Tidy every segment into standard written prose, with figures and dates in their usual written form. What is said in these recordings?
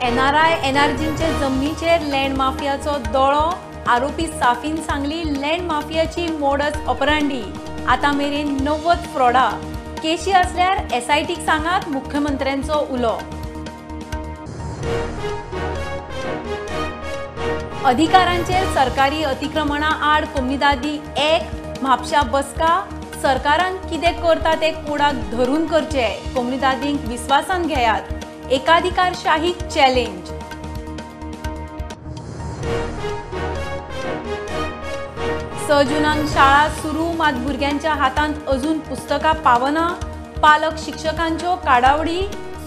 NRI एनर्जीचे जमनीचेर land माफियाचो दोळो, आरोपी साफीन सांगली लँड माफियाची मोडस ऑपरांडी। आता मेरेन 90 फ्रॉडा केशी असल्यार SITक सांगात मुख्यमंत्र्यांचो उलो। अधिकारांचेर सरकारी अतिक्रमणा आड कोमुनिदादी 1 म्हापशा बसका। सरकारान कितें करता ते कोडाक धरून करचे, कोमुनिदादींक विश्वासान घेयात। एकाधिकारशाहीक चॅलेंज। 6 जूनाक शाळा सुरू, मात भुरग्यांच्या हातांत अजून पुस्तकां पावना। पालक शिक्षकांच्यो काडावडी,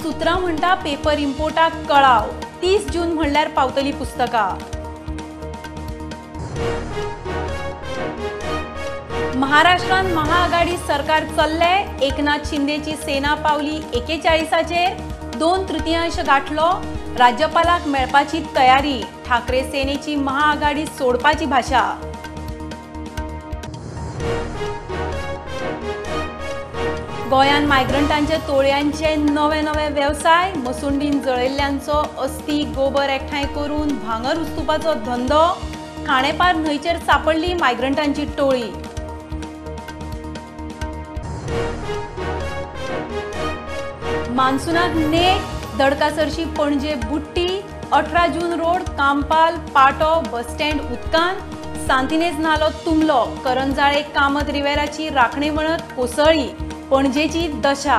सुत्रां म्हणटा पेपर इम्पोर्टाक कळाव। 30 जून म्हणल्यार पावतली पुस्तकां। महाराष्ट्रात महाआघाडी सरकार चल्ले, एकनाथ शिंदेची सेना पावली 41चेर, 2/3 गाठलो। राज्यपालाक मेळपाची तयारी, ठाकरे सेनेची महाआघाडी सोडपाची भाषा। गोंयान मायग्रंटांचे तोळयांचे नवे व्यवसाय, मसुंडीन जळयल्ल्यांचो अस्थी गोबर एकठांय करून भांगर उस्तुपाचो धंदो। खाणेपार न्हंयचेर सापडली मायग्रंटांची टोळी। मान्सूनाक नेट, दडकासरशी पणजे बुट्टी। 18 जून रोड, कांपाल, पाटो, बस स्टँड उदकान। सांतिनेज नालो तुंबलो, करंजाळे कामत रिवेराची राखणे म्हणत कोसळ्ळी, पणजेची दशा।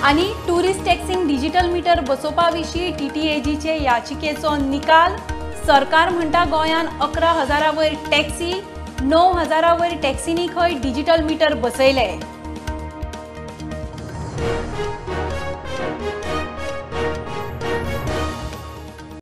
आनी टुरिस्ट टॅक्सींक डिजिटल मीटर बसोवपा विशीं TTAGचे याचिकेचो निकाल। सरकार म्हणटा गोंयान 11,000 वयर टॅक्सी, 9,000 वयर टॅक्सींनी खंय डिजिटल मीटर बसयले।